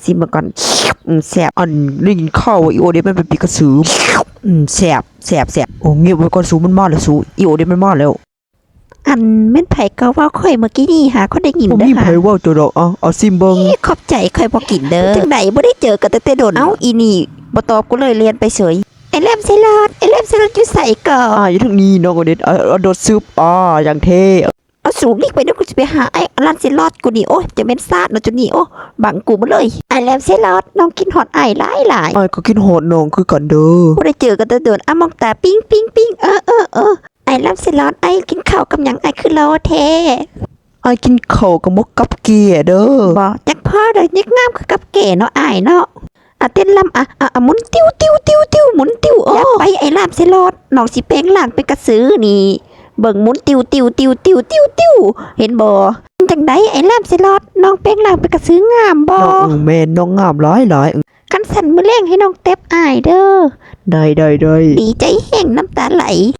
ซิมมาก่อนแสบอันได้ยินข้าวว่าอีโอเดมันเป็นปีกระสือแสบโอ้เงียบไว้ก่อนสูมันมาแล้วสูอีโอเดมันมาแล้วอันแม่นไผก็ว่าข่อยเมื่อกี้นี่หาเขาได้ยิน ผม เด้ มี อ ไผ ค่ะ ว่าจะดอกเอาซิมเบิง ขอบใจข่อยบ่กินเด้อจังไดบ่ได้เจอกันตั้งแต่โดนเอ้าอีนี่บ่ตอบกูเลยเรียนไปเฉยไอ้แลมไซลอดอยู่ไสก่อ อยู่ทางนี้น้องโอเดโดดซึบอย่างเท่ เอาสูงนี่ไปเดี๋ยวกูจะไปหาไอ้แลมไซลอดกูนี่โอ้ยจะเป็นซาดเนาะจุนี่โอ้บังกูมาเลยไอ้แลมไซลอดน้องกินฮอตไอ้หลาย ก็กินโหดน้องคือกันเด้อ บ่ได้เจอกันตั้งแต่โดนมองตาปิ้งไอ้แลมไซลอดไอ้กินข้าวกับหยังไอ้คือรอแท้ กินข้าวกับมกกับเกียเด้อ บ่จักพ่อเลยยักงามคือกับแก่เนาะอ้ายเนาะเต้นลำหมุนติ้วหมุนติ้วโอ้ไปไอ้ลามเซลอดน้องสิแปลงร่างเป็นกระสือนี่เบิ่งหมุนติ้วเห็นบ่จังไดไอ้ลามเซลอดน้องแปลงร่างเป็นกระสืองามบ่ น้องแม่น้องงามหลาย คันสั่นมื้อแรงให้น้องเต็บอ้ายเด้อ ได้ ดีใจแห้งน้ำตาไหล